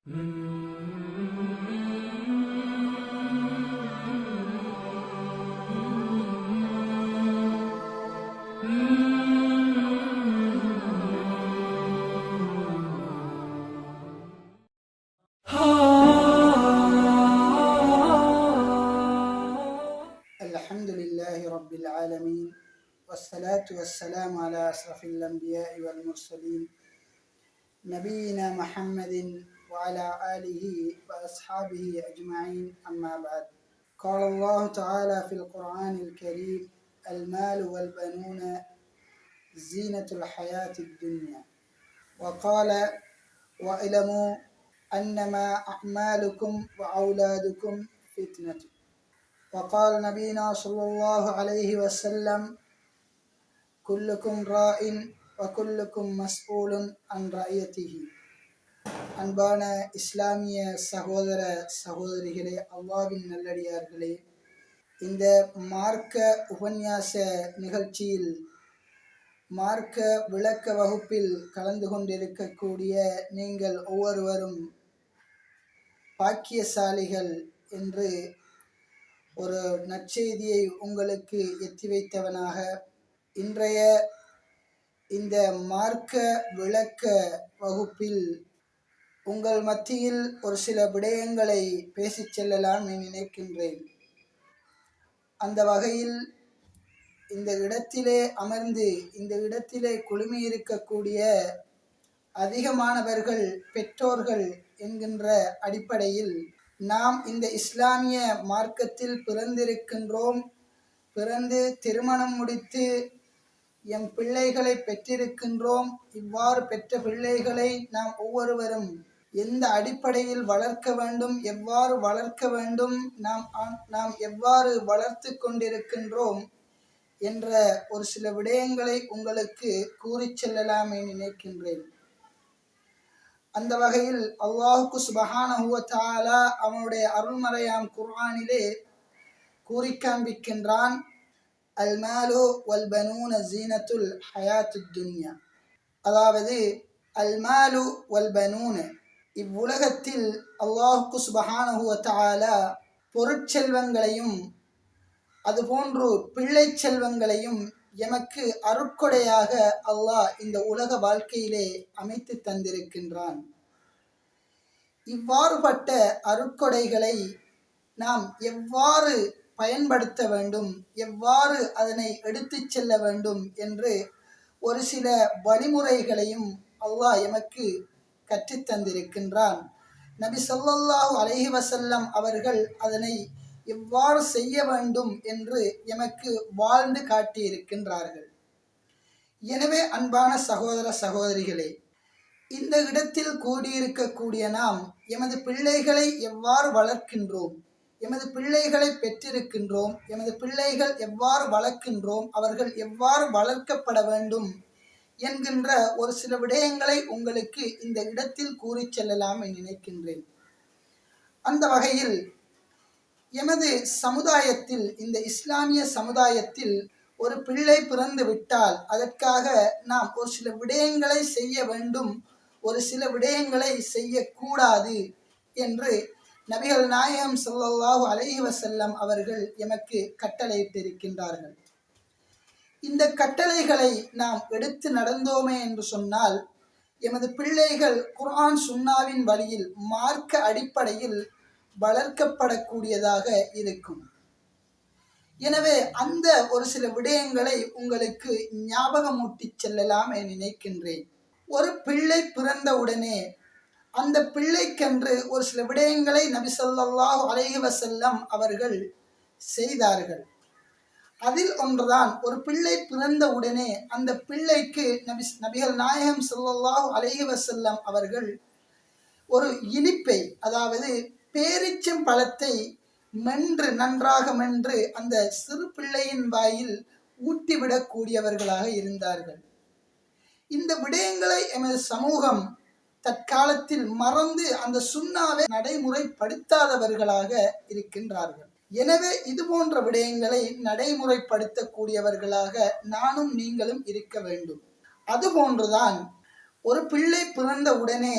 الحمد لله رب العالمين والصلاة والسلام على أشرف الأنبياء والمرسلين نبينا محمد وعلى آله وأصحابه أجمعين أما بعد. قال الله تعالى في القرآن الكريم: المال والبنون زينة الحياة الدنيا. وقال: واعلموا أنما أعمالكم وأولادكم فتنة. وقال نبينا صلى الله عليه وسلم: كلكم راع وكلكم مسؤول عن رعيته. அன்பான இஸ்லாமிய சகோதர சகோதரிகளே, அல்லாஹ்வின் நல்லடியார்களே, இந்த மார்க்க உபன்யாச நிகழ்ச்சியில் மார்க்க விளக்க வகுப்பில் கலந்து கொண்டிருக்கக்கூடிய நீங்கள் ஒவ்வொருவரும் பாக்கியசாலிகள் என்று ஒரு நற்செய்தியை உங்களுக்கு எத்தி வைத்தவனாக இன்றைய இந்த மார்க்க விளக்க வகுப்பில் உங்கள் மத்தியில் ஒரு சில விடயங்களை பேசிச் செல்லலாம் என நினைக்கின்றேன். அந்த வகையில் இந்த இடத்திலே அமர்ந்து இந்த இடத்திலே குழுமியிருக்கக்கூடிய அதிகமானவர்கள் பெற்றோர்கள் என்கின்ற அடிப்படையில் நாம் இந்த இஸ்லாமிய மார்க்கத்தில் பிறந்திருக்கின்றோம். பிறந்து திருமணம் முடித்து எம் பிள்ளைகளை பெற்றிருக்கின்றோம். இவ்வாறு பெற்ற பிள்ளைகளை நாம் ஒவ்வொருவரும் எந்த அடிப்படையில் வளர்க்க வேண்டும், எவ்வாறு வளர்க்க வேண்டும், நாம் எவ்வாறு வளர்த்து கொண்டிருக்கின்றோம் என்ற ஒரு சில விடயங்களை உங்களுக்கு கூறி செல்லலாம் என நினைக்கின்றேன். அந்த வகையில் அல்லாஹ்வுக்கு சுப்ஹானஹு வ தஆலா அவனுடைய அருள்மறையாம் குர்ஆனிலே கூறி காண்பிக்கின்றான்: அல் மாலு வல் பனூன ஜீனத்துல் ஹயாத்துத் துன்யா. அதாவது அல் மாலு வல் பனூன, இவ்வுலகத்தில் அல்லாஹ்வுக்கு சுப்ஹானஹு வ தஆலா பொருட்செல்வங்களையும் அதுபோன்று பிள்ளை செல்வங்களையும் எமக்கு அருட்கொடையாக அல்லாஹ் இந்த உலக வாழ்க்கையிலே அமைத்து தந்திருக்கின்றான். இவ்வாறுபட்ட அருட்கொடைகளை நாம் எவ்வாறு பயன்படுத்த வேண்டும், எவ்வாறு அதனை எடுத்து செல்ல வேண்டும் என்று ஒரு சில வழிமுறைகளையும் அல்லாஹ் எமக்கு கற்றுத்தந்திருக்கின்றான். நபி ஸல்லல்லாஹு அலைஹி வஸல்லம் அவர்கள் அதனை எவ்வாறு செய்ய வேண்டும் என்று எமக்கு வாழ்ந்து காட்டியிருக்கின்றார்கள். எனவே அன்பான சகோதர சகோதரிகளே, இந்த இடத்தில் கூடியிருக்கக்கூடிய நாம் எமது பிள்ளைகளை எவ்வாறு வளர்க்கின்றோம், எமது பிள்ளைகளை பெற்றிருக்கின்றோம், எமது பிள்ளைகள் எவ்வாறு வளர்க்கின்றோம், அவர்கள் எவ்வாறு வளர்க்கப்பட வேண்டும் என்கின்ற ஒரு சில விடயங்களை உங்களுக்கு இந்த இடத்தில் கூறி செல்லலாம் என நினைக்கின்றேன். அந்த வகையில் எமது சமுதாயத்தில், இந்த இஸ்லாமிய சமுதாயத்தில் ஒரு பிள்ளை பிறந்து விட்டால் அதற்காக நாம் ஒரு சில விடயங்களை செய்ய வேண்டும், ஒரு சில விடயங்களை செய்யக்கூடாது என்று நபிகள் நாயகம் ஸல்லல்லாஹு அலைஹி வஸல்லம் அவர்கள் எமக்கு கட்டளையிட்டிருக்கின்றார்கள். இந்த கட்டளைகளை நாம் எடுத்து நடந்தோமே என்று சொன்னால் எமது பிள்ளைகள் குர்ஆன் சுன்னாவின் வழியில் மார்க்க அடிப்படையில் வளர்க்கப்படக்கூடியதாக இருக்கும். எனவே அந்த ஒரு சில விடயங்களை உங்களுக்கு ஞாபகமூட்டி செல்லலாம் என நினைக்கின்றேன். ஒரு பிள்ளை பிறந்தவுடனே அந்த பிள்ளைக்கென்று ஒரு சில விடயங்களை நபி ஸல்லல்லாஹு அலைஹி வஸல்லம் அவர்கள் செய்தார்கள். அதில் ஒன்றுதான், ஒரு பிள்ளை பிறந்த உடனே அந்த பிள்ளைக்கு நபிகள் நாயகம் ஸல்லல்லாஹு அலைஹி வஸல்லம் அவர்கள் ஒரு இனிப்பை, அதாவது பேரிச்சம் பழத்தை நன்றாக மென்று அந்த சிறு பிள்ளையின் வாயில் ஊட்டிவிடக்கூடியவர்களாக இருந்தார்கள். இந்த விடயங்களை எமது சமூகம் தற்காலத்தில் மறந்து அந்த சுன்னாவை நடைமுறைப்படுத்தாதவர்களாக இருக்கின்றார்கள். எனவே இது போன்ற விடயங்களை நடைமுறைப்படுத்தக்கூடியவர்களாக நானும் நீங்களும் இருக்க வேண்டும். அதுபோன்றுதான் ஒரு பிள்ளை பிறந்த உடனே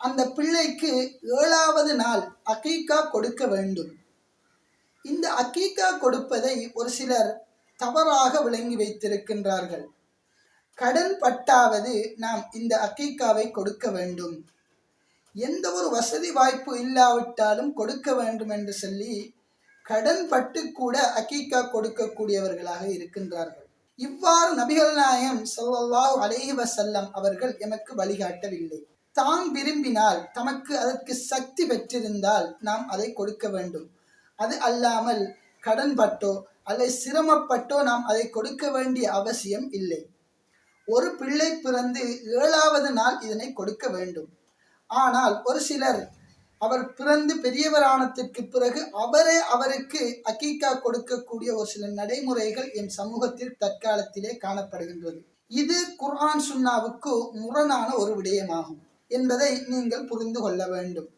அந்த பிள்ளைக்கு 7வது நாள் அகீகா கொடுக்க வேண்டும். இந்த அகீகா கொடுப்பதை ஒரு சிலர் தவறாக விளங்கி வைத்திருக்கின்றார்கள். கடன் பட்டாவது நாம் இந்த அகீகாவை கொடுக்க வேண்டும், எந்த ஒரு வசதி வாய்ப்பு இல்லாவிட்டாலும் கொடுக்க வேண்டும் என்று சொல்லி கடன் பட்டு கூட அகீகா கொடுக்கக்கூடியவர்களாக இருக்கின்றார்கள். இவ்வாறு நபிகள் நாயகம் ஸல்லல்லாஹு அலைஹி வஸல்லம் அவர்கள் எமக்கு வழிகாட்டவில்லை. தாம் விரும்பினால், தமக்கு அதற்கு சக்தி பெற்றிருந்தால் நாம் அதை கொடுக்க வேண்டும். அது அல்லாமல் கடன் பட்டோ அல்லது சிரமப்பட்டோ நாம் அதை கொடுக்க வேண்டிய அவசியம் இல்லை. ஒரு பிள்ளை பிறந்து 7வது நாள் இதனை கொடுக்க வேண்டும். ஆனால் ஒரு சிலர் அவர் பிறந்து பெரியவரானத்திற்கு பிறகு அவருக்கு அகீகா கொடுக்கக்கூடிய ஒரு சில நடைமுறைகள் என் சமூகத்தில் தற்காலத்திலே காணப்படுகின்றது. இது குர்ஆன் சுன்னாவுக்கு முரணான ஒரு விடயமாகும் என்பதை நீங்கள் புரிந்து கொள்ள வேண்டும்.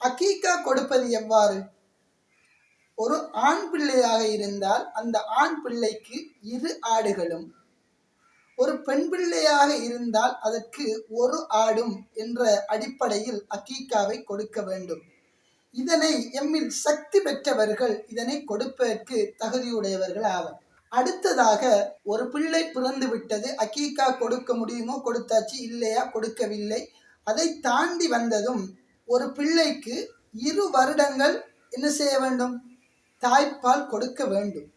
அகீகா கொடுப்பது எவ்வாறு? ஒரு ஆண் பிள்ளையாக இருந்தால் அந்த ஆண் பிள்ளைக்கு 2 ஆடுகளும், ஒரு பெண் பிள்ளையாக இருந்தால் அதற்கு 1 ஆடும் என்ற அடிப்படையில் அகீகாவை கொடுக்க வேண்டும். இதனை எம்மில் சக்தி பெற்றவர்கள் இதனை கொடுப்பதற்கு தகுதியுடையவர்கள் ஆவர். அடுத்ததாக, ஒரு பிள்ளை பிறந்து விட்டது, அகீகா கொடுக்க முடியுமோ கொடுத்தாச்சு, இல்லையா கொடுக்கவில்லை. அதை தாண்டி வந்ததும் ஒரு பிள்ளைக்கு 2 வருடங்கள் என்ன செய்ய வேண்டும்? தாய்ப்பால் கொடுக்க வேண்டும்.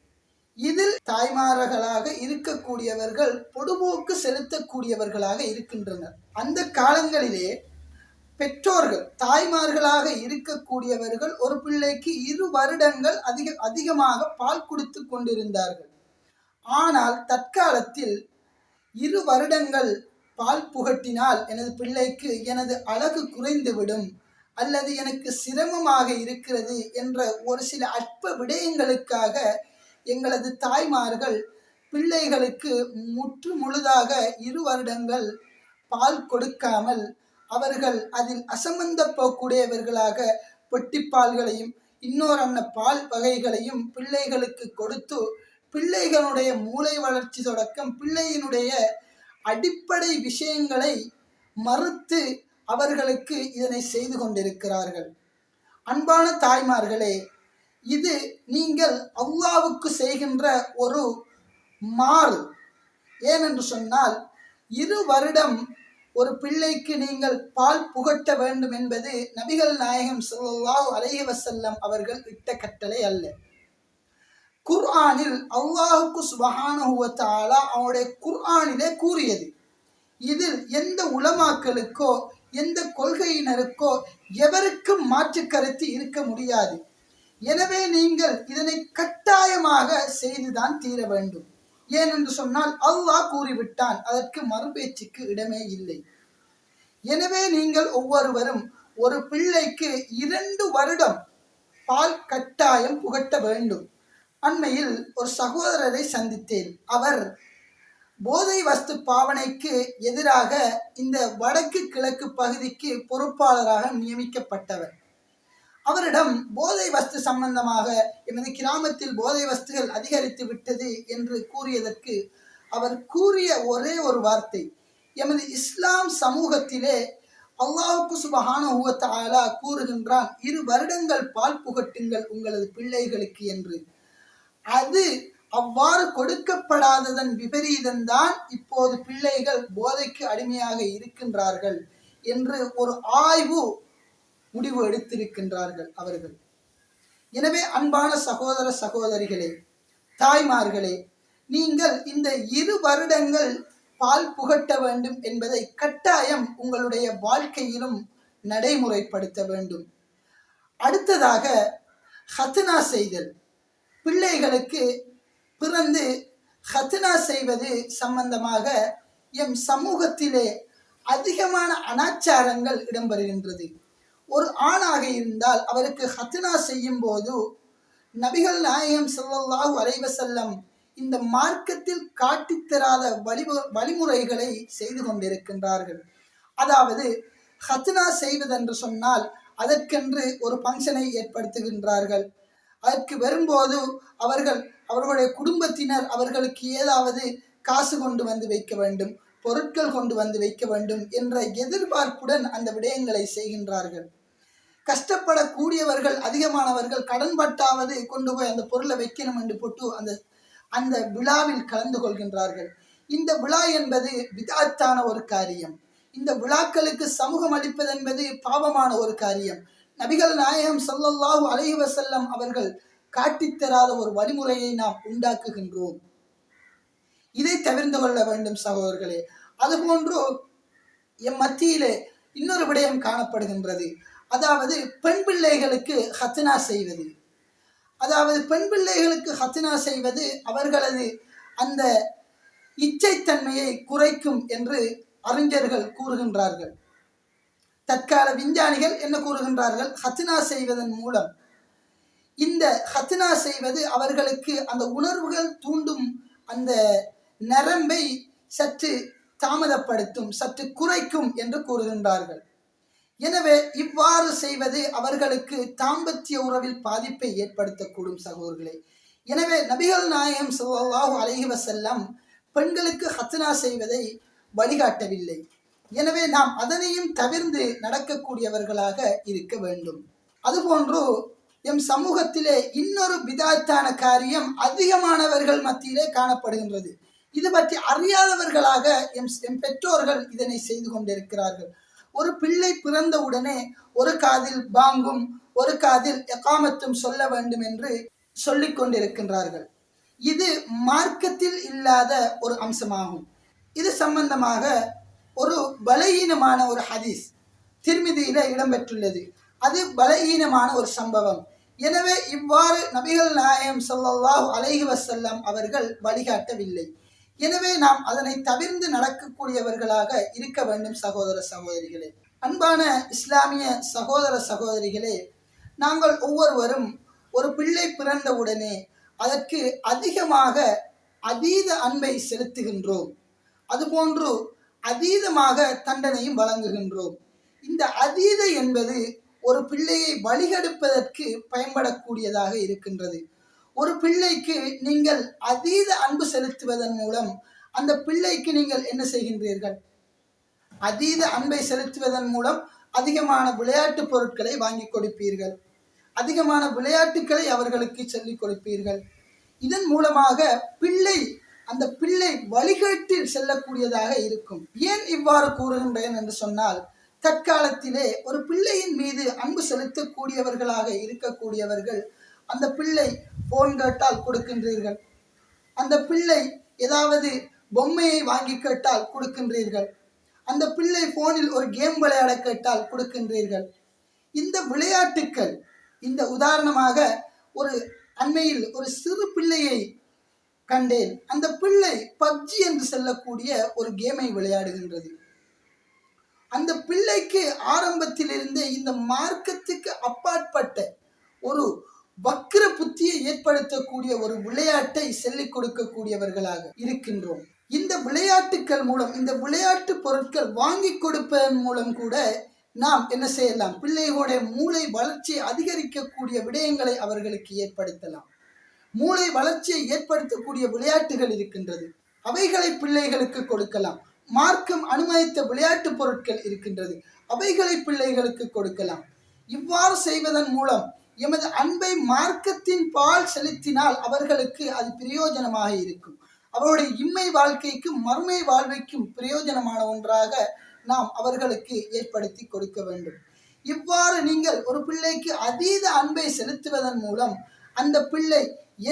இதில் தாய்மார்களாக இருக்கக்கூடியவர்கள் பொடுபோக்கு செலுத்தக்கூடியவர்களாக இருக்கின்றனர். அந்த காலங்களிலே பெற்றோர்கள் தாய்மார்களாக இருக்கக்கூடியவர்கள் ஒரு பிள்ளைக்கு 2 வருடங்கள் அதிகமாக பால் கொடுத்து கொண்டிருந்தார்கள். ஆனால் தற்காலத்தில் 2 வருடங்கள் பால் புகட்டினால் எனது பிள்ளைக்கு எனது அழகு குறைந்துவிடும் அல்லது எனக்கு சிரமமாக இருக்கிறது என்ற ஒரு சில அற்ப விடயங்களுக்காக எங்களது தாய்மார்கள் பிள்ளைகளுக்கு முற்று முழுதாக 2 வருடங்கள் பால் கொடுக்காமல் அவர்கள் அதில் அசம்பந்தப்படக்கூடியவர்களாக பொட்டிப்பால்களையும் இன்னொரு பால் வகைகளையும் பிள்ளைகளுக்கு கொடுத்து பிள்ளைகளுடைய மூளை வளர்ச்சி தொடக்கம் பிள்ளையினுடைய அடிப்படை விஷயங்களை மறுத்து அவர்களுக்கு இதனை செய்து கொண்டிருக்கிறார்கள். அன்பான தாய்மார்களே, இது நீங்கள் அல்லாஹ்வுக்கு செய்கின்ற ஒரு மாறு. ஏனென்று சொன்னால் 2 வருடம் ஒரு பிள்ளைக்கு நீங்கள் பால் புகட்ட வேண்டும் என்பது நபிகள் நாயகம் ஸல்லல்லாஹு அலைஹி வஸல்லம் அவர்கள் இட்ட கட்டளை அல்ல. குர்ஆனில் அல்லாஹ்வுக்கு சுப்ஹானஹு வ தஆலா அவருடைய குர்ஆனிலே கூறியது. இதில் எந்த உலமாக்களுக்கோ எந்த கொள்கையினருக்கோ எவருக்கும் மாற்று கருத்து இருக்க முடியாது. எனவே நீங்கள் இதனை கட்டாயமாக செய்துதான் தீர வேண்டும். ஏனென்று சொன்னால் அல்லாஹ் கூறிவிட்டான், அதற்கு மறுபேச்சுக்கு இடமே இல்லை. எனவே நீங்கள் ஒவ்வொருவரும் ஒரு பிள்ளைக்கு 2 வருடம் பால் கட்டாயம் புகட்ட வேண்டும். அண்மையில் ஒரு சகோதரரை சந்தித்தேன். அவர் போதை வஸ்து பாவனைக்கு எதிராக இந்த வடக்கு கிழக்கு பகுதிக்கு பொறுப்பாளராக நியமிக்கப்பட்டவர். அவரிடம் போதை வஸ்து சம்பந்தமாக எமது கிராமத்தில் போதை வஸ்துகள் அதிகரித்து விட்டது என்று கூறியதற்கு அவர் கூறிய ஒரே ஒரு வார்த்தை, எமது இஸ்லாம் சமூகத்திலே அல்லாஹ்வுக்கு சுப்ஹானஹு வ தஆலா கூறுகின்றான், 2 வருடங்கள் பால் புகட்டுங்கள் உங்களது பிள்ளைகளுக்கு என்று. அது அவ்வாறு கொடுக்கப்படாததன் விபரீதம்தான் இப்போது பிள்ளைகள் போதைக்கு அடிமையாக இருக்கின்றார்கள் என்று ஒரு ஆய்வு முடிவு எடுத்திருக்கின்றார்கள் அவர்கள். எனவே அன்பான சகோதர சகோதரிகளே, தாய்மார்களே, நீங்கள் இந்த 2 வருடங்கள் பால் புகட்ட வேண்டும் என்பதை கட்டாயம் உங்களுடைய வாழ்க்கையிலும் நடைமுறைப்படுத்த வேண்டும். அடுத்ததாக, ஹத்னா செய்தல். பிள்ளைகளுக்கு பிறந்து ஹத்னா செய்வது சம்பந்தமாக எம் சமூகத்திலே அதிகமான அனாச்சாரங்கள் இடம்பெறுகின்றது. ஒரு ஆணாக இருந்தால் அவருக்கு ஹத்னா செய்யும் போது நபிகள் நாயகம் ஸல்லல்லாஹு அலைஹி வஸல்லம் இந்த மார்க்கத்தில் காட்டித்தராத வழிமுறைகளை செய்து கொண்டிருக்கின்றார்கள். அதாவது ஹத்னா செய்வதென்று சொன்னால் அதற்கென்று ஒரு ஃபங்க்ஷனை ஏற்படுத்துகின்றார்கள். அதற்கு வரும்போது அவர்களுடைய குடும்பத்தினர் அவர்களுக்கு ஏதாவது காசு கொண்டு வந்து வைக்க வேண்டும், பொருட்கள் கொண்டு வந்து வைக்க வேண்டும் என்ற எதிர்பார்ப்புடன் அந்த விடயங்களை செய்கின்றார்கள். கஷ்டப்படக்கூடியவர்கள் அதிகமானவர்கள் கடன்பட்டாவது கொண்டு போய் அந்த பொருளை வைக்கணும் என்று போட்டு அந்த அந்த விழாவில் கலந்து கொள்கின்றார்கள். இந்த விழா என்பது விதாத்தான ஒரு காரியம். இந்த விழாக்களுக்கு சமூகம் அளிப்பது என்பது பாவமான ஒரு காரியம். நபிகள் நாயகம் ஸல்லல்லாஹு அலைஹி வஸல்லம் அவர்கள் காட்டித்தராத ஒரு வழிமுறையை நாம் உண்டாக்குகின்றோம். இதை தவிர்த்து கொள்ள வேண்டும் சகோதரர்களே. அதுபோன்று எம் மத்தியிலே இன்னொரு விடயம் காணப்படுகின்றது. அதாவது பெண் பிள்ளைகளுக்கு ஹத்னா செய்வது. அதாவது பெண் பிள்ளைகளுக்கு ஹத்னா செய்வது அவர்களது அந்த இச்சைத்தன்மையை குறைக்கும் என்று அறிஞர்கள் கூறுகின்றார்கள். தற்கால விஞ்ஞானிகள் என்ன கூறுகின்றார்கள்? ஹத்னா செய்வதன் மூலம் இந்த ஹத்னா செய்வது அவர்களுக்கு அந்த உணர்வுகள் தூண்டும் அந்த நரம்பை சற்று தாமதப்படுத்தும், சற்று குறைக்கும் என்று கூறுகின்றார்கள். எனவே இவ்வாறு செய்வது அவர்களுக்கு தாம்பத்திய உறவில் பாதிப்பை ஏற்படுத்தக்கூடும் சகோதரர்களே. எனவே நபிகள் நாயகம் ஸல்லல்லாஹு அலைஹி வஸல்லம் பெண்களுக்கு ஹத்னா செய்வதை வழிகாட்டவில்லை. எனவே நாம் அதனையும் தவிர்த்து நடக்கக்கூடியவர்களாக இருக்க வேண்டும். அதுபோன்று எம் சமூகத்திலே இன்னொரு பிதாத்தான காரியம் அதிகமானவர்கள் மத்தியிலே காணப்படுகின்றது. இது பற்றி அறியாதவர்களாக எம் பெற்றோர்கள் இதனை செய்து கொண்டிருக்கிறார்கள். ஒரு பிள்ளை பிறந்தவுடனே ஒரு காதில் பாங்கும் ஒரு காதில் எகாமத்தும் சொல்ல வேண்டும் என்று சொல்லிக் கொண்டிருக்கின்றார்கள். இது மார்க்கத்தில் இல்லாத ஒரு அம்சமாகும். இது சம்பந்தமாக ஒரு பலகீனமான ஒரு ஹதீஸ் திர்மிதியில இடம்பெற்றுள்ளது. அது பலகீனமான ஒரு சம்பவம். எனவே இவ்வாறு நபிகள் நாயகம் ஸல்லல்லாஹு அலைஹி வஸல்லம் அவர்கள் வழிகாட்டவில்லை. எனவே நாம் அதனை தவிர்த்து நடக்கக்கூடியவர்களாக இருக்க வேண்டும் சகோதர சகோதரிகளே. அன்பான இஸ்லாமிய சகோதர சகோதரிகளே, நாங்கள் ஒவ்வொருவரும் ஒரு பிள்ளை பிறந்தவுடனே அதற்கு அதிகமாக அதீத அன்பை செலுத்துகின்றோம். அதுபோன்று அதீதமாக தண்டனையும் வழங்குகின்றோம். இந்த அதீத என்பது ஒரு பிள்ளையை வழிகெடுப்பதற்கு பயன்படக்கூடியதாக இருக்கின்றது. ஒரு பிள்ளைக்கு நீங்கள் அதீத அன்பு செலுத்துவதன் மூலம் அந்த பிள்ளைக்கு நீங்கள் என்ன செய்கின்றீர்கள்? அதீத அன்பை செலுத்துவதன் மூலம் அதிகமான விளையாட்டு பொருட்களை வாங்கி கொடுப்பீர்கள், அதிகமான விளையாட்டுக்களை அவர்களுக்கு சொல்லிக் கொடுப்பீர்கள். இதன் மூலமாக அந்த பிள்ளை வழிகேட்டில் செல்லக்கூடியதாக இருக்கும். ஏன் இவ்வாறு கூறுகின்றேன் என்று சொன்னால், தற்காலத்திலே ஒரு பிள்ளையின் மீது அன்பு செலுத்தக்கூடியவர்களாக இருக்கக்கூடியவர்கள் அந்த பிள்ளை போன் கேட்டால் கொடுக்கின்றீர்கள், அந்த பிள்ளை ஏதாவது பொம்மையை வாங்கி கேட்டால் கொடுக்கின்றீர்கள், அந்த பிள்ளை போனில் ஒரு கேம் விளையாட கேட்டால் கொடுக்கின்றீர்கள். இந்த விளையாட்டுக்கள், இந்த உதாரணமாக ஒரு அண்மையில் ஒரு சிறு பிள்ளையை கண்டேன். அந்த பிள்ளை பப்ஜி என்று சொல்லக்கூடிய ஒரு கேமை விளையாடுகின்றது. அந்த பிள்ளைக்கு ஆரம்பத்திலிருந்தே இந்த மார்க்கத்துக்கு அப்பாற்பட்ட ஒரு வக்கிர புத்தியை ஏற்படுத்தக்கூடிய ஒரு விளையாட்டை சொல்லிக் கொடுக்கக்கூடியவர்களாக இருக்கின்றோம். இந்த விளையாட்டுக்கள் மூலம், இந்த விளையாட்டு பொருட்கள் வாங்கி கொடுப்பதன் மூலம் கூட நாம் என்ன செய்யலாம்? பிள்ளைகளுடைய மூளை வளர்ச்சியை அதிகரிக்கக்கூடிய விடயங்களை அவர்களுக்கு ஏற்படுத்தலாம். மூளை வளர்ச்சியை ஏற்படுத்தக்கூடிய விளையாட்டுகள் இருக்கின்றது, அவைகளை பிள்ளைகளுக்கு கொடுக்கலாம். மார்க்கம் அனுமதித்த விளையாட்டு பொருட்கள் இருக்கின்றது, அவைகளை பிள்ளைகளுக்கு கொடுக்கலாம். இவ்வாறு செய்வதன் மூலம் எமது அன்பை மார்க்கத்தின் பால் செலுத்தினால் அவர்களுக்கு அது பிரயோஜனமாக இருக்கும். அவருடைய இம்மை வாழ்க்கைக்கும் மறுமை வாழ்வைக்கும் பிரயோஜனமான ஒன்றாக நாம் அவர்களுக்கு ஏற்படுத்தி கொடுக்க வேண்டும். இவ்வாறு நீங்கள் ஒரு பிள்ளைக்கு அதீத அன்பை செலுத்துவதன் மூலம் அந்த பிள்ளை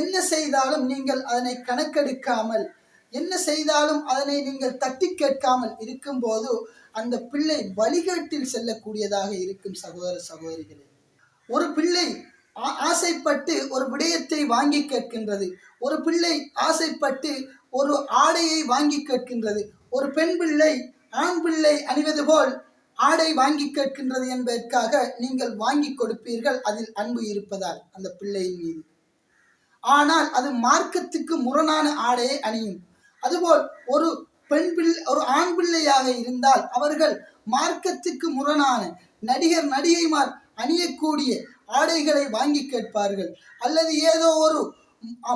என்ன செய்தாலும் நீங்கள் அதனை கணக்கெடுக்காமல், என்ன செய்தாலும் அதனை நீங்கள் தட்டி கேட்காமல் இருக்கும்போது அந்த பிள்ளை வழிகேட்டில் செல்லக்கூடியதாக இருக்கும். சகோதர சகோதரிகளே, ஒரு பிள்ளை ஆசைப்பட்டு ஒரு விடயத்தை வாங்கி கேட்கின்றது, ஒரு பிள்ளை ஆசைப்பட்டு ஒரு ஆடையை வாங்கி கேட்கின்றது, ஒரு பெண் பிள்ளை ஆண் பிள்ளை அணிவது போல் ஆடை வாங்கி கேட்கின்றது என்பதற்காக நீங்கள் வாங்கி கொடுப்பீர்கள், அதில் அன்பு இருப்பதால் அந்த பிள்ளையின் மீது. ஆனால் அது மார்க்கத்துக்கு முரணான ஆடையை அணியும். அதுபோல் ஒரு ஒரு ஆண் பிள்ளையாக இருந்தால் அவர்கள் மார்க்கத்துக்கு முரணான நடிகர் நடிகைமார் அணியக்கூடிய ஆடைகளை வாங்கி கேட்பார்கள். அல்லது ஏதோ ஒரு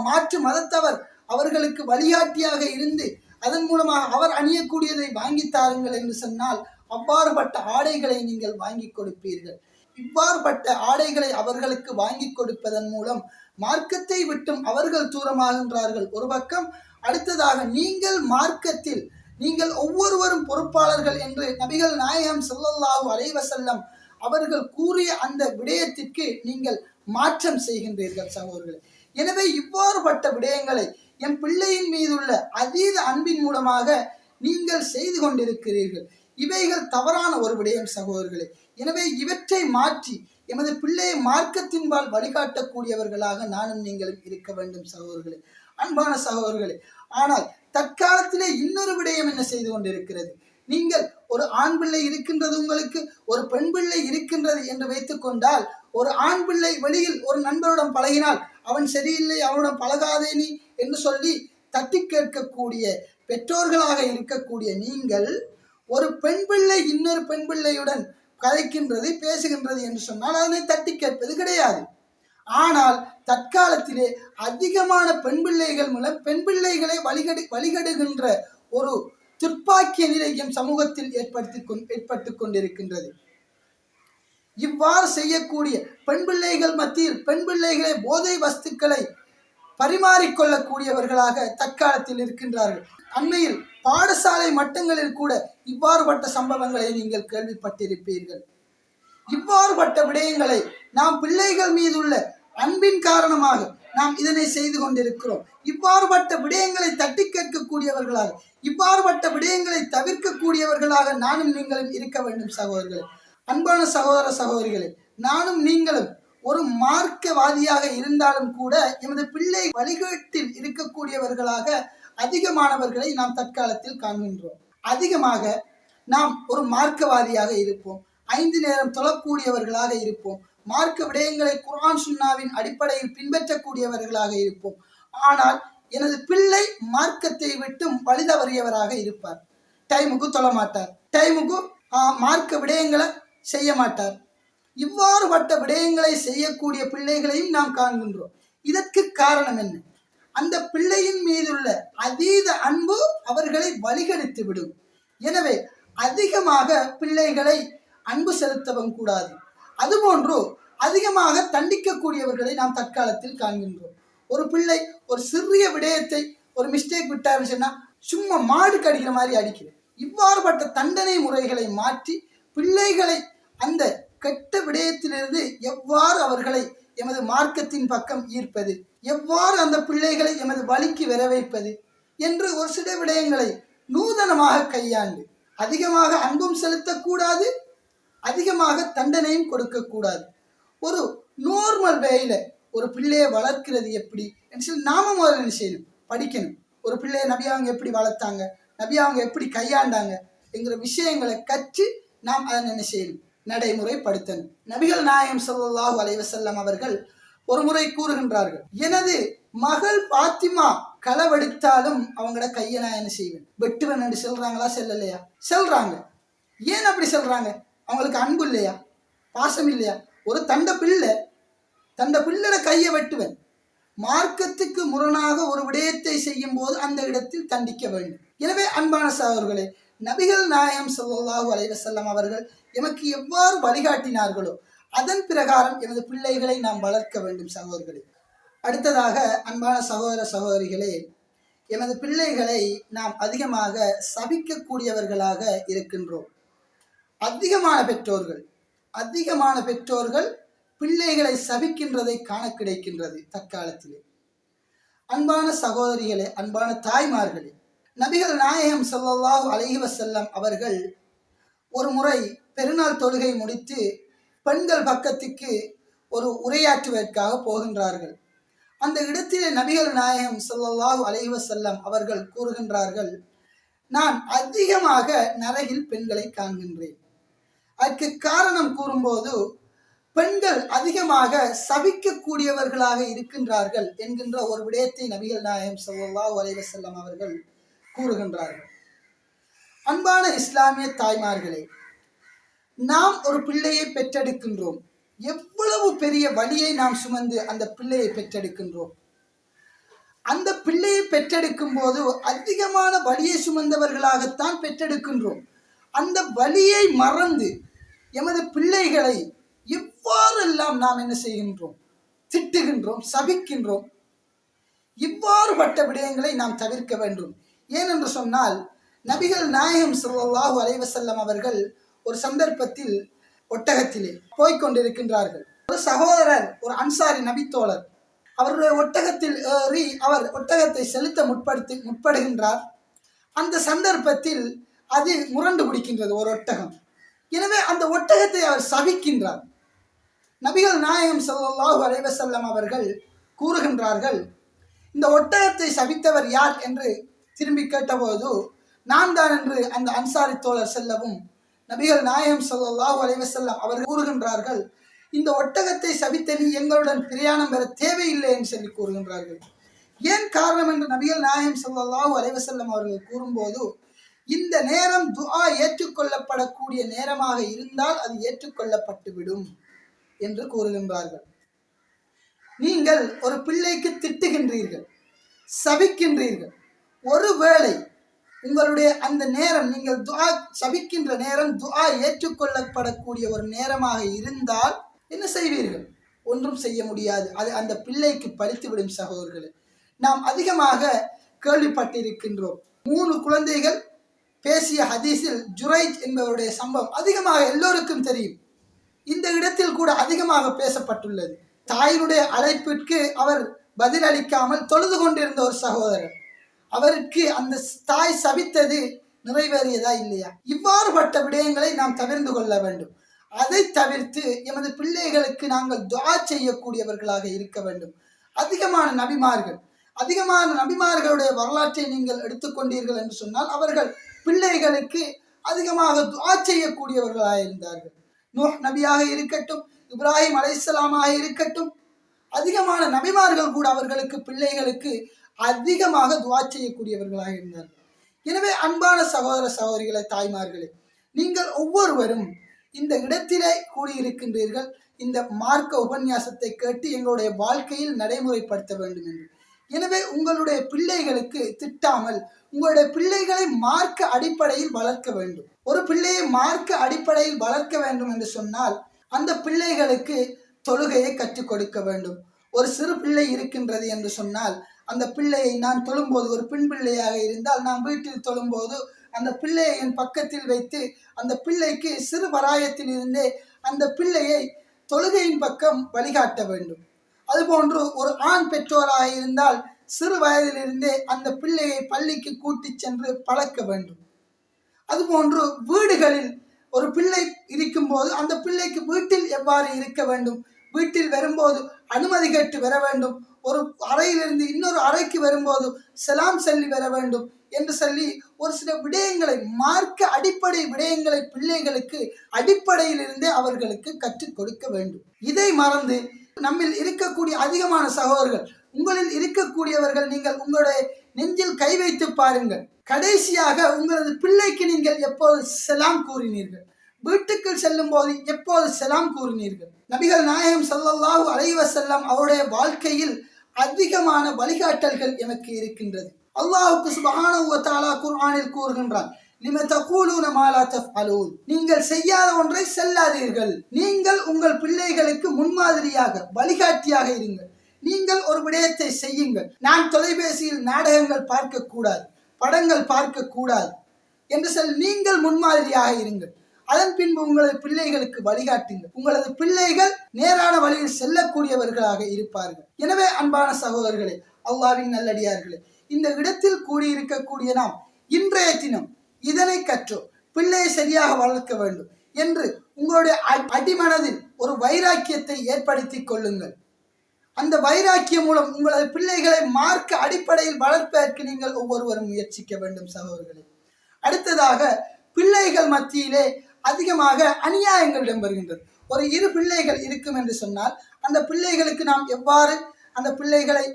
மாற்று மதத்தவர் அவர்களுக்கு வழிகாட்டியாக இருந்து அதன் மூலமாக அவர் அணியக்கூடியதை வாங்கி தாருங்கள் என்று சொன்னால் அவ்வாறுபட்ட ஆடைகளை நீங்கள் வாங்கி கொடுப்பீர்கள். இவ்வாறுபட்ட ஆடைகளை அவர்களுக்கு வாங்கி கொடுப்பதன் மூலம் மார்க்கத்தை விட்டும் அவர்கள் தூரமாகின்றார்கள் ஒரு பக்கம். அடுத்ததாக நீங்கள் மார்க்கத்தில் நீங்கள் ஒவ்வொருவரும் பொறுப்பாளர்கள் என்று நபிகள் நாயகம் ஸல்லல்லாஹு அலைஹி வஸல்லம் அவர்கள் கூறிய அந்த விடயத்திற்கு நீங்கள் மாற்றம் செய்கின்றீர்கள் சகோதரர்களே. எனவே இவ்வாறுபட்ட விடயங்களை என் பிள்ளையின் மீதுள்ள அதீத அன்பின் மூலமாக நீங்கள் செய்து கொண்டிருக்கிறீர்கள். இவைகள் தவறான ஒரு விடயம் சகோதரர்களே. எனவே இவற்றை மாற்றி எமது பிள்ளையை மார்க்கத்தின்பால் வழிகாட்டக்கூடியவர்களாக நானும் நீங்களும் இருக்க வேண்டும் சகோதரர்களே, அன்பான சகோதரர்களே. ஆனால் தற்காலத்திலே இன்னொரு விடயம் என்ன செய்து கொண்டிருக்கிறது, நீங்கள் ஒரு ஆண் பிள்ளை இருக்கின்றது, உங்களுக்கு ஒரு பெண் பிள்ளை இருக்கின்றது என்று வைத்துக் கொண்டால், ஒரு ஆண் பிள்ளை வெளியில் ஒரு நண்பருடன் பழகினால் அவன் சரியில்லை, அவனுடன் பழகாதே நீ என்று சொல்லி தட்டி கேட்கக்கூடிய பெற்றோர்களாக இருக்கக்கூடிய நீங்கள், ஒரு பெண் பிள்ளை இன்னொரு பெண் பிள்ளையுடன் கதைக்கின்றது பேசுகின்றது என்று சொன்னால் அதனை தட்டி கேட்பது கிடையாது. ஆனால் தற்காலத்திலே அதிகமான பெண் பிள்ளைகள் மூலம் பெண் பிள்ளைகளை வழிகடுகின்ற ஒரு துர்ப்பாக்கிய நிலையம் சமூகத்தில் ஏற்பட்டு கொண்டிருக்கின்றது. இவ்வாறு செய்யக்கூடிய பெண் பிள்ளைகள் மத்தியில் பெண் பிள்ளைகளை போதை வஸ்துக்களை பரிமாறிக்கொள்ளக்கூடியவர்களாக தற்காலத்தில் இருக்கின்றார்கள். அண்மையில் பாடசாலை மட்டங்களில் கூட இவ்வாறுபட்ட சம்பவங்களை நீங்கள் கேள்விப்பட்டிருப்பீர்கள். இவ்வாறுபட்ட விடயங்களை நாம் பிள்ளைகள் மீதுள்ள அன்பின் காரணமாக நாம் இதனை செய்து கொண்டிருக்கிறோம். இவ்வாறுபட்ட விடயங்களை தட்டி கேட்கக்கூடியவர்களாக, இவ்வாறுபட்ட விடயங்களை தவிர்க்கக்கூடியவர்களாக நானும் நீங்களும் இருக்க வேண்டும் சகோதரர்களே, அன்பான சகோதர சகோதரிகளே. நானும் நீங்களும் ஒரு மார்க்கவாதியாக இருந்தாலும் கூட எமது பிள்ளை வழிகாட்டில் இருக்கக்கூடியவர்களாக அதிகமானவர்களை நாம் தற்காலத்தில் காண்கின்றோம். அதிகமாக நாம் ஒரு மார்க்கவாதியாக இருப்போம், 5 நேரம் தொழக்கூடியவர்களாக இருப்போம், மார்க்க விடயங்களை குர்ஆன் சுன்னாவின் அடிப்படையில் பின்பற்றக்கூடியவர்களாக இருப்போம். ஆனால் எனது பிள்ளை மார்க்கத்தை விட்டும் வழிதவறியவராக இருப்பார். டைமுக்கு தொழ மாட்டார், டைமுக்கு மார்க்க விடயங்களை செய்ய மாட்டார். இவ்வாறுபட்ட விடயங்களை செய்யக்கூடிய பிள்ளைகளையும் நாம் காண்கின்றோம். இதற்கு காரணம் என்ன? அந்த பிள்ளையின் மீதுள்ள அதீத அன்பு அவர்களை வழிகெடுத்து விடும். எனவே அதிகமாக பிள்ளைகளை அன்பு செலுத்தவும் கூடாது. அதுபோன்று அதிகமாக தண்டிக்கக்கூடியவர்களை நாம் தற்காலத்தில் காண்கின்றோம். ஒரு பிள்ளை ஒரு சிறிய விடயத்தை ஒரு மிஸ்டேக் விட்டாருன்னு சொன்னா சும்மா மாடு கடிக்கிற மாதிரி அடிக்கிறது. இவ்வாறுபட்ட தண்டனை முறைகளை மாற்றி பிள்ளைகளை அந்த கெட்ட விடயத்திலிருந்து எவ்வாறு அவர்களை எமது மார்க்கத்தின் பக்கம் ஈர்ப்பது, எவ்வாறு அந்த பிள்ளைகளை எமது வழிக்கு வர வைப்பது என்று ஒரு சில விடயங்களை நூதனமாக கையாண்டு அதிகமாக அன்பும் செலுத்தக்கூடாது, அதிகமாக தண்டனையும் கொடுக்கக்கூடாது. ஒரு நார்மல் வேயில ஒரு பிள்ளையை வளர்க்கிறது எப்படி என்று சொல்லி நாம முதல்ல என்ன செய்யணும், படிக்கணும். ஒரு பிள்ளையை நபி அவங்க எப்படி வளர்த்தாங்க, நபி அவங்க எப்படி கையாண்டாங்க என்கிற விஷயங்களை கற்று நாம் அதை என்ன செய்யணும், நடைமுறைப்படுத்தணும். நபிகள் நாயகம் ஸல்லல்லாஹு அலைஹி வஸல்லம் அவர்கள் ஒரு முறை கூறுகின்றார்கள், எனது மகள் பாத்திமா களவெடுத்தாலும் அவங்களோட கையை நான் என்ன செய்வேன், வெட்டுவேன் என்று சொல்றாங்களா? செல்லலையா? செல்றாங்க. ஏன் அப்படி சொல்றாங்க? அவங்களுக்கு அன்பு இல்லையா, பாசம் இல்லையா? ஒரு தண்ட பிள்ளையோட கையை வெட்டுவேன். மார்க்கத்துக்கு முரணாக ஒரு விடயத்தை செய்யும் போது அந்த இடத்தில் தண்டிக்க வேண்டும். எனவே அன்பான சகோதரர்களே, நபிகள் நாயகம் ஸல்லல்லாஹு அலைஹி வஸல்லம் அவர்கள் எமக்கு எவ்வாறு வழிகாட்டினார்களோ அதன் பிரகாரம் எமது பிள்ளைகளை நாம் வளர்க்க வேண்டும் சகோதரர்களே. அடுத்ததாக அன்பான சகோதர சகோதரிகளே, எமது பிள்ளைகளை நாம் அதிகமாக சபிக்கக்கூடியவர்களாக இருக்கின்றோம். அதிகமான பெற்றோர்கள் பிள்ளைகளை சபிக்கின்றதை காண கிடைக்கின்றது தற்காலத்திலே. அன்பான சகோதரிகளே, அன்பான தாய்மார்களே, நபிகள் நாயகம் ஸல்லல்லாஹு அலைஹி வஸல்லம் அவர்கள் ஒரு முறை பெருநாள் தொழுகை முடித்து பெண்கள் பக்கத்துக்கு ஒரு உரையாற்றுவதற்காக போகின்றார்கள். அந்த இடத்திலே நபிகள் நாயகம் ஸல்லல்லாஹு அலைஹி வஸல்லம் அவர்கள் கூறுகின்றார்கள், நான் அதிகமாக நரகில் பெண்களை காண்கின்றேன். அதற்கு காரணம் கூறும்போது பெண்கள் அதிகமாக சபிக்கக்கூடியவர்களாக இருக்கின்றார்கள் என்கின்ற ஒரு விடயத்தை நபிகள் நாயகம் ஸல்லல்லாஹு அலைஹி வஸல்லம் அவர்கள் கூறுகின்றார்கள். அன்பான இஸ்லாமிய தாய்மார்களே, நாம் ஒரு பிள்ளையை பெற்றெடுக்கின்றோம். எவ்வளவு பெரிய வலியை நாம் சுமந்து அந்த பிள்ளையை பெற்றெடுக்கின்றோம். அந்த பிள்ளையை பெற்றெடுக்கும் போது அதிகமான வலியை சுமந்தவர்களாகத்தான் பெற்றெடுக்கின்றோம். அந்த வலியை மறந்து எமது பிள்ளைகளை இவ்வாறெல்லாம் நாம் என்ன செய்கின்றோம்? திட்டுகின்றோம், சபிக்கின்றோம். இவ்வாறுபட்ட விடயங்களை நாம் தவிர்க்க வேண்டும். ஏனென்று சொன்னால், நபிகள் நாயகம் ஸல்லல்லாஹு அலைஹி வஸல்லம் அவர்கள் ஒரு சந்தர்ப்பத்தில் ஒட்டகத்திலே போய்கொண்டிருக்கின்றார்கள். ஒரு சகோதரர், ஒரு அன்சாரி நபித்தோழர், அவருடைய ஒட்டகத்தில் ஏறி அவர் ஒட்டகத்தை செலுத்த முற்படுகின்றார். அந்த சந்தர்ப்பத்தில் அது முரண்டு பிடிக்கின்றது, ஒரு ஒட்டகம். எனவே அந்த ஒட்டகத்தை அவர் சபிக்கின்றார். நபிகள் நாயகம் ஸல்லல்லாஹு அலைஹி வஸல்லம் அவர்கள் கூறுகின்றார்கள், இந்த ஒட்டகத்தை சபித்தவர் யார் என்று திரும்பி கேட்டபோது, நான் தான் என்று அந்த அன்சாரி தோழர் செல்லவும், நபிகள் நாயகம் ஸல்லல்லாஹு அலைஹி வஸல்லம் அவர்கள் கூறுகின்றார்கள், இந்த ஒட்டகத்தை சபித்த நீ எங்களுடன் பிரயாணம் பெற தேவையில்லை என்று சொல்லி கூறுகின்றார்கள். ஏன் காரணம் என்று நபிகள் நாயகம் ஸல்லல்லாஹு அலைஹி வஸல்லம் அவர்கள் கூறும்போது, இந்த நேரம் துஆ ஏற்றுக்கொள்ளப்படக்கூடிய நேரமாக இருந்தால் அது ஏற்றுக்கொள்ளப்பட்டுவிடும் என்று கூறுகின்றார்கள். நீங்கள் ஒரு பிள்ளைக்கு திட்டுகின்றீர்கள், சபிக்கின்றீர்கள். ஒருவேளை உங்களுடைய அந்த நேரம், நீங்கள் துஆ சபிக்கின்ற நேரம் துஆ ஏற்றுக்கொள்ளப்படக்கூடிய ஒரு நேரமாக இருந்தால் என்ன செய்வீர்கள்? ஒன்றும் செய்ய முடியாது. அது அந்த பிள்ளைக்கு பலித்துவிடும். சகோதரர்களே, நாம் அதிகமாக கேள்விப்பட்டிருக்கின்றோம். 3 குழந்தைகள் பேசிய ஹதீஸில் ஜுரைஜ் என்பவருடைய சம்பவம் அதிகமாக எல்லோருக்கும் தெரியும். இந்த இடத்தில் கூட அதிகமாக பேசப்பட்டுள்ளது. தாயினுடைய அழைப்பிற்கு அவர் பதிலளிக்காமல் தொழுது கொண்டிருந்த ஒரு சகோதரர், அவருக்கு அந்த தாய் சபித்தது நிறைவேறியதா இல்லையா? இவ்வாறுபட்ட விடயங்களை நாம் தவிர்த்து கொள்ள வேண்டும். அதை தவிர்த்து எமது பிள்ளைகளுக்கு நாங்கள் துஆ செய்யக்கூடியவர்களாக இருக்க வேண்டும். அதிகமான நபிமார்களுடைய வரலாற்றை நீங்கள் எடுத்துக்கொண்டீர்கள் என்று சொன்னால், அவர்கள் பிள்ளைகளுக்கு அதிகமாக துஆ செய்யக்கூடியவர்களாக இருந்தார்கள். நூஹ் நபியாக இருக்கட்டும், இப்ராஹிம் அலைஹிஸ்ஸலாமாக இருக்கட்டும், அதிகமான நபிமார்கள் கூட அவர்களுக்கு பிள்ளைகளுக்கு அதிகமாக துஆ செய்யக்கூடியவர்களாக இருந்தார்கள். எனவே அன்பான சகோதர சகோதரிகளே, தாய்மார்களே, நீங்கள் ஒவ்வொருவரும் இந்த இடத்திலே கூடியிருக்கின்றீர்கள், இந்த மார்க்க உபன்யாசத்தை கேட்டு எங்களுடைய வாழ்க்கையில் நடைமுறைப்படுத்த வேண்டும் என்று. எனவே உங்களுடைய பிள்ளைகளுக்கு திட்டாமல் உங்களுடைய பிள்ளைகளை மார்க்க அடிப்படையில் வளர்க்க வேண்டும். ஒரு பிள்ளையை மார்க்க அடிப்படையில் வளர்க்க வேண்டும் என்று சொன்னால், அந்த பிள்ளைகளுக்கு தொழுகையை கற்றுக் கொடுக்க வேண்டும். ஒரு சிறு பிள்ளை இருக்கின்றது என்று சொன்னால், அந்த பிள்ளையை நான் தொழும்போது, ஒரு பெண் பிள்ளையாக இருந்தால் நான் வீட்டில் தொழும்போது அந்த பிள்ளையை என் பக்கத்தில் வைத்து அந்த பிள்ளைக்கு சிறு பராயத்தில் இருந்தே அந்த பிள்ளையை தொழுகையின் பக்கம் வழிகாட்ட வேண்டும். அதுபோன்று ஒரு ஆண் பெற்றோராக இருந்தால் சிறு வயதிலிருந்தே அந்த பிள்ளையை பள்ளிக்கு கூட்டி சென்று பழக்க வேண்டும். அதுபோன்று வீடுகளில் ஒரு பிள்ளை இருக்கும்போது அந்த பிள்ளைக்கு வீட்டில் எவ்வாறு இருக்க வேண்டும், வீட்டில் வரும்போது அனுமதி கேட்டு வர வேண்டும், ஒரு அறையிலிருந்து இன்னொரு அறைக்கு வரும்போது சலாம் சொல்லி வர வேண்டும் என்று சொல்லி ஒரு சில விடயங்களை, மார்க்க அடிப்படை விடயங்களை பிள்ளைகளுக்கு அடிப்படையிலிருந்தே அவர்களுக்கு கற்றுக் கொடுக்க வேண்டும். இதை மறந்து நம்மில் இருக்கக்கூடிய அதிகமான சகோதரர்கள், உங்களில் இருக்கக்கூடியவர்கள், நீங்கள் உங்களுடைய நெஞ்சில் கை வைத்து பாருங்கள். கடைசியாக உங்களது பிள்ளைக்கு நீங்கள் எப்போது சலாம் கூறினீர்கள்? வீட்டுக்குள் செல்லும் போது எப்போது சலாம் கூறினீர்கள்? நபிகள் நாயகம் ஸல்லல்லாஹு அலைஹி வஸல்லம் அவருடைய வாழ்க்கையில் அதிகமான வழிகாட்டல்கள் எனக்கு இருக்கின்றது. அல்லாஹ்வுக்கு சுப்ஹானஹு வ தஆலா குர்ஆனில் கூறுகின்றான், லிம தகூலூன மா லா தஃஅலூன், நீங்கள் செய்யாத ஒன்றை செல்லாதீர்கள். நீங்கள் உங்கள் பிள்ளைகளுக்கு முன்மாதிரியாக வழிகாட்டியாக இருங்கள். நீங்கள் ஒரு விடயத்தை செய்யுங்கள், நான் தொலைபேசியில் நாடகங்கள் பார்க்க கூடாது, படங்கள் பார்க்க கூடாது என்று சொல்லி நீங்கள் முன்மாதிரியாக இருங்கள். அதன் பின்பு உங்களது பிள்ளைகளுக்கு வழிகாட்டுங்கள். உங்களது பிள்ளைகள் நேரான வழியில் செல்லக்கூடியவர்களாக இருப்பார்கள். எனவே அன்பான சகோதரர்களே, அல்லாஹ்வின் நல்லடியார்களே, இந்த இடத்தில் கூடியிருக்கக்கூடிய நாம் இன்றைய தினம் இதனை கற்றோம். பிள்ளையை சரியாக வளர்க்க வேண்டும் என்று உங்களுடைய அடிமனதில் ஒரு வைராக்கியத்தை ஏற்படுத்தி கொள்ளுங்கள். அந்த வைராக்கியம் மூலம் உங்களது பிள்ளைகளை மார்க்க அடிப்படையில் வளர்ப்பதற்கு நீங்கள் ஒவ்வொருவரும் முயற்சிக்க வேண்டும் சகோதரர்களே. அடுத்ததாக, பிள்ளைகள் மத்தியிலே அதிகமாக அநியாயங்கள் இடம்பெறுகின்றது. ஒரு 2 பிள்ளைகள் இருக்கும் என்று சொன்னால், அந்த பிள்ளைகளுக்கு நாம் எவ்வாறு அந்த பிள்ளைகளை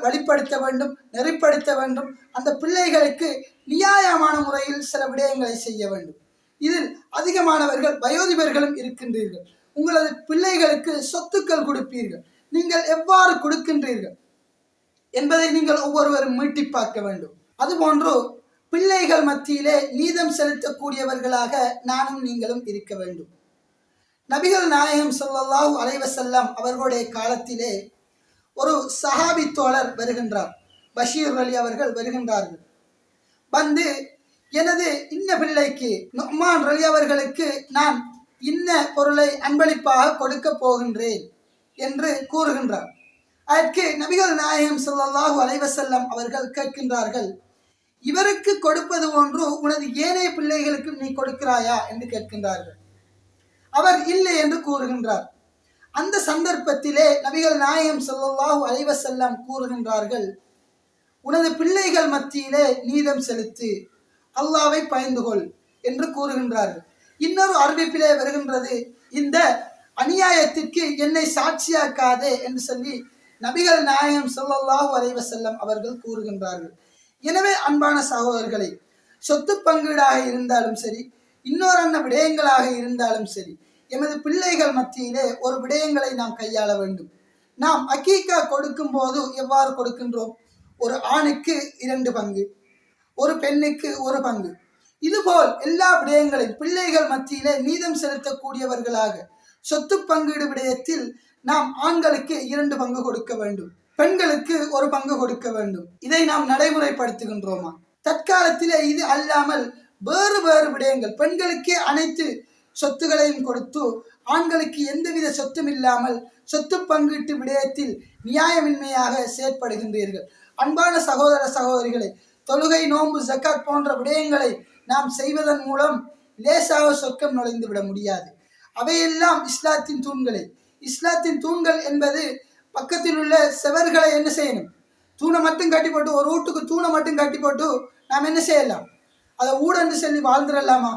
வழிப்படுத்த வேண்டும், நெறிப்படுத்த வேண்டும், அந்த பிள்ளைகளுக்கு நியாயமான முறையில் சில விடயங்களை செய்ய வேண்டும். இதில் அதிகமானவர்கள் வயோதிபர்களும் இருக்கின்றீர்கள். உங்களது பிள்ளைகளுக்கு சொத்துக்கள் கொடுப்பீர்கள், நீங்கள் எவ்வாறு கொடுக்கின்றீர்கள்? என்பதை நீங்கள் ஒவ்வொருவரும் மீட்டி பார்க்க வேண்டும். அதுபோன்று பிள்ளைகள் மத்தியிலே நீதம் செலுத்தக்கூடியவர்களாக நானும் நீங்களும் இருக்க வேண்டும். நபிகள் நாயகம் ஸல்லல்லாஹு அலைஹி வஸல்லம் அவர்களுடைய காலத்திலே ஒரு சஹாபி தோழர் வருகின்றார். பஷீர் அலி அவர்கள் வருகின்றார்கள். வந்து எனது இன்ன பிள்ளைக்கு நுஅமான் அலி அவர்களுக்கு நான் இன்ன பொருளை அன்பளிப்பாக கொடுக்க போகின்றேன் என்று கூறுகின்றார். அதற்கு நபிகள் நாயகம் ஸல்லல்லாஹு அலைஹி வஸல்லம் அவர்கள் கேட்கின்றார்கள், இவருக்கு கொடுப்பது ஒன்று உனது ஏனைய பிள்ளைகளுக்கு நீ கொடுக்கிறாயா என்று கேட்கின்றார்கள். அவர் இல்லை என்று கூறுகின்றார். அந்த சந்தர்ப்பத்திலே நபிகள் நாயகம் ஸல்லல்லாஹு அலைஹி வஸல்லம் கூறுகின்றார்கள், உனது பிள்ளைகள் மத்தியிலே நீதம் செலுத்து, அல்லாஹ்வை பயந்து கொள் என்று கூறுகின்றார்கள். இன்னொரு அறிவிப்பிலே வருகின்றது, இந்த அநியாயத்திற்கு என்னை சாட்சியாக்காதே என்று சொல்லி நபிகள் நாயகம் ஸல்லல்லாஹு அலைஹி வஸல்லம் அவர்கள் கூறுகின்றார்கள். எனவே அன்பான சகோதரர்களை, சொத்து பங்கீடாக இருந்தாலும் சரி, இன்னொரு விடயங்களாக இருந்தாலும் சரி, எமது பிள்ளைகள் மத்தியிலே ஒரு விடயங்களை நாம் கையாள வேண்டும். நாம் அகீகா கொடுக்கும் போது எவ்வாறு கொடுக்கின்றோம்? ஒரு ஆணுக்கு 2 பங்கு, ஒரு பெண்ணுக்கு 1 பங்கு. இதுபோல் எல்லா விடயங்களையும் பிள்ளைகள் மத்தியிலே நீதம் செலுத்தக்கூடியவர்களாக சொத்து பங்கீடு விடயத்தில் நாம் ஆண்களுக்கு 2 பங்கு கொடுக்க வேண்டும், பெண்களுக்கு 1 பங்கு கொடுக்க வேண்டும். இதை நாம் நடைமுறைப்படுத்துகின்றோமா? தற்காலத்திலே இது அல்லாமல் வேறு வேறு விடயங்கள், பெண்களுக்கே அனைத்து சொத்துகளையும் கொடுத்து ஆண்களுக்கு எந்தவித சொத்தும் இல்லாமல் சொத்து பங்கீட்டு விடயத்தில் நியாயமின்மையாக செயற்படுகின்றீர்கள். அன்பான சகோதர சகோதரிகளை, தொழுகை, நோன்பு, ஜக்காத் போன்ற விடயங்களை நாம் செய்வதன் மூலம் லேசாக சொர்க்கம் நுழைந்து விட முடியாது. அவையெல்லாம் இஸ்லாத்தின் தூண்களை. இஸ்லாத்தின் தூண்கள் என்பது பக்கத்தில் உள்ள செவர்களை என்ன செய்யணும்? தூணை மட்டும் கட்டி போட்டு, ஒரு வீட்டுக்கு தூணை மட்டும் கட்டி போட்டு நாம் என்ன செய்யலாம்? அதை ஊடென்று சொல்லி வாழ்ந்துடலாமா?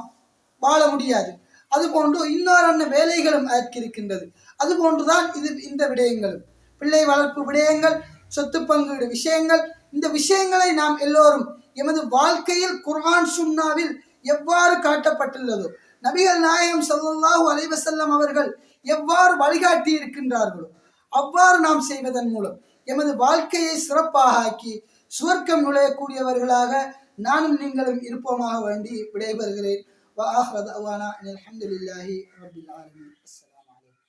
வாழ முடியாது. அதுபோன்று இன்னொரு வேலைகளும் அதற்கு இருக்கின்றது. அதுபோன்றுதான் இந்த விடயங்களும், பிள்ளை வளர்ப்பு விடயங்கள், சொத்து பங்கீடு விஷயங்கள். இந்த விஷயங்களை நாம் எல்லோரும் எமது வாழ்க்கையில் குர்ஆன் சுன்னாவில் எவ்வாறு காட்டப்பட்டுள்ளதோ, நபிகள் நாயகம் ஸல்லல்லாஹு அலைஹி வஸல்லம் அவர்கள் எவ்வாறு வழிகாட்டி இருக்கின்றார்களோ அவ்வாறு நாம் செய்வதன் மூலம் எமது வாழ்க்கையை சிறப்பாக ஆக்கி சுவர்க்கம் நுழையக்கூடியவர்களாக நானும் நீங்களும் இருப்போமாக வேண்டி விடைபெறுகிறேன். وآخر دعوانا أن الحمد لله رب العالمين. السلام عليكم.